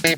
Hey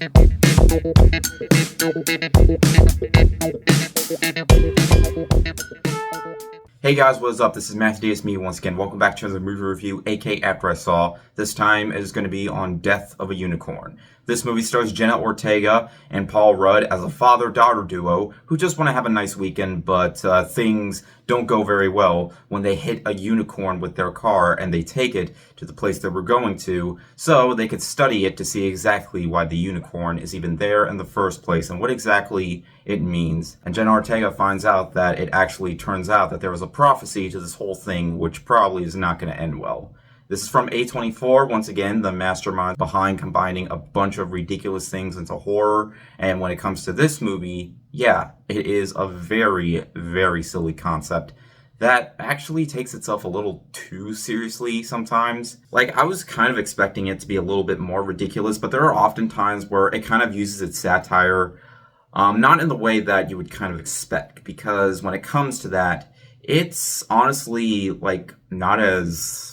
guys, what is up? This is Matthew Diaz, me once again. Welcome back to another movie review, aka After I Saw. This time it is going to be on Death of a Unicorn. This movie stars Jenna Ortega and Paul Rudd as a father-daughter duo who just want to have a nice weekend, but things don't go very well when they hit a unicorn with their car and they take it to the place they were going to so they could study it to see exactly why the unicorn is even there in the first place and what exactly it means. And Jenna Ortega finds out that it actually turns out that there was a prophecy to this whole thing, which probably is not going to end well. This is from A24, once again, the mastermind behind combining a bunch of ridiculous things into horror. And when it comes to this movie, yeah, it is a very, very silly concept that actually takes itself a little too seriously sometimes. Like, I was kind of expecting it to be a little bit more ridiculous, but there are often times where it kind of uses its satire, not in the way that you would kind of expect, because when it comes to that, it's honestly not as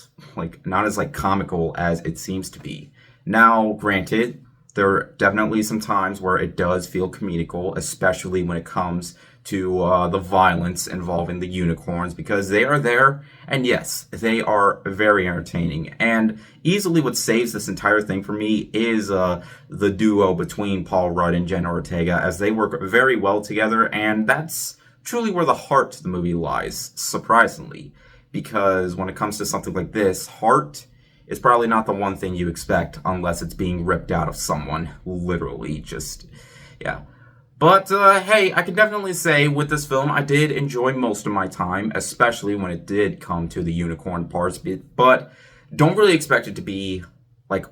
comical as it seems to be. Now, granted, there are definitely some times where it does feel comedical, especially when it comes to the violence involving the unicorns, because they are there, and yes, they are very entertaining. And easily what saves this entire thing for me is the duo between Paul Rudd and Jenna Ortega, as they work very well together, and that's truly where the heart of the movie lies, surprisingly. Because when it comes to something like this, heart is probably not the one thing you expect unless it's being ripped out of someone, literally, just, yeah. But, hey, I can definitely say with this film, I did enjoy most of my time, especially when it did come to the unicorn parts, but don't really expect it to be,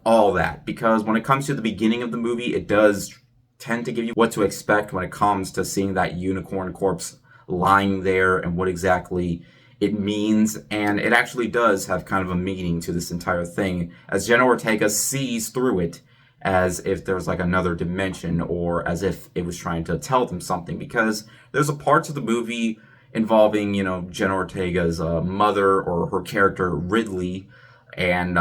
all that, because when it comes to the beginning of the movie, it does tend to give you what to expect when it comes to seeing that unicorn corpse lying there and what exactly it means, and it actually does have kind of a meaning to this entire thing, as Jenna Ortega sees through it as if there's another dimension, or as if it was trying to tell them something, because there's a part of the movie involving, Jenna Ortega's mother, or her character Ridley, and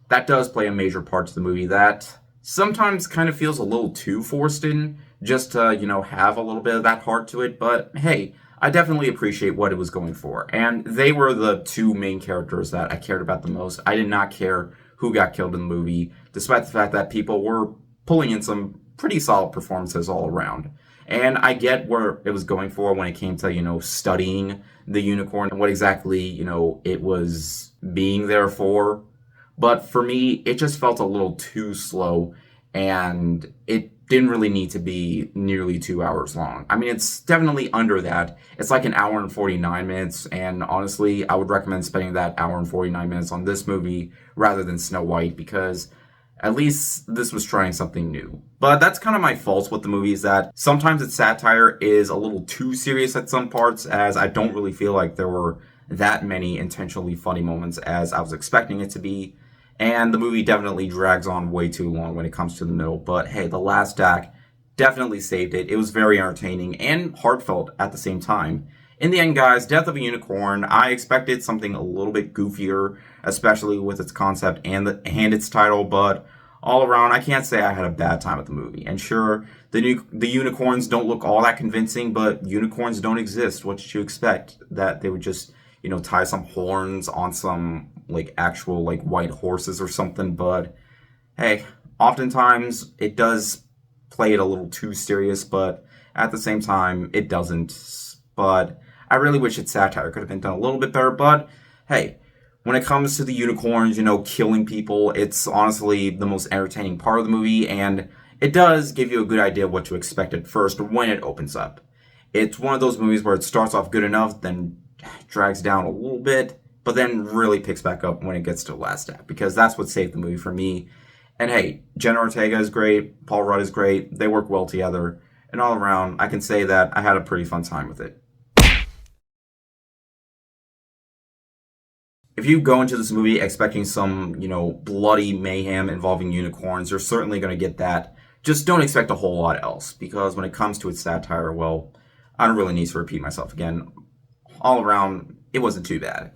that does play a major part to the movie that sometimes kind of feels a little too forced in, just to, have a little bit of that heart to it, but hey, I definitely appreciate what it was going for. And they were the two main characters that I cared about the most. I did not care who got killed in the movie, despite the fact that people were pulling in some pretty solid performances all around. And I get where it was going for when it came to, studying the unicorn and what exactly, it was being there for. But for me, it just felt a little too slow, and it didn't really need to be nearly 2 hours long. I mean, it's definitely under that. It's like an hour and 49 minutes, and honestly, I would recommend spending that hour and 49 minutes on this movie rather than Snow White, because at least this was trying something new. But that's kind of my fault with the movie, is that sometimes its satire is a little too serious at some parts, as I don't really feel like there were that many intentionally funny moments as I was expecting it to be. And the movie definitely drags on way too long when it comes to the middle. But hey, the last act definitely saved it. It was very entertaining and heartfelt at the same time. In the end, guys, Death of a Unicorn, I expected something a little bit goofier, especially with its concept and its title. But all around, I can't say I had a bad time at the movie. And sure, the unicorns don't look all that convincing, but unicorns don't exist. What did you expect? That they would just, tie some horns on some actual white horses or something? But hey, oftentimes it does play it a little too serious, but at the same time it doesn't. But I really wish its satire could have been done a little bit better. But hey, when it comes to the unicorns, killing people, it's honestly the most entertaining part of the movie, and it does give you a good idea of what to expect at first when it opens up. It's one of those movies where it starts off good enough, then drags down a little bit, but then really picks back up when it gets to the last act, because that's what saved the movie for me. And hey, Jenna Ortega is great, Paul Rudd is great, they work well together, and all around, I can say that I had a pretty fun time with it. If you go into this movie expecting some, bloody mayhem involving unicorns, you're certainly going to get that. Just don't expect a whole lot else, because when it comes to its satire, well, I don't really need to repeat myself again. All around, it wasn't too bad.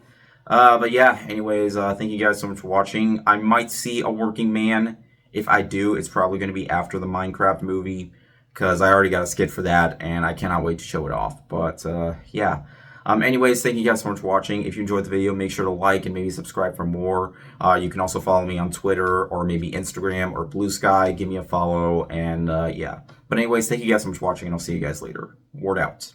But yeah, anyways, thank you guys so much for watching. I might see A Working Man If I do, it's probably going to be after the Minecraft movie, because I already got a skit for that, and I cannot wait to show it off. But yeah. Anyways, thank you guys so much for watching. If you enjoyed the video, make sure to like and maybe subscribe for more. You can also follow me on Twitter or maybe Instagram or Blue Sky. Give me a follow, and yeah. But anyways, thank you guys so much for watching, and I'll see you guys later. Ward out.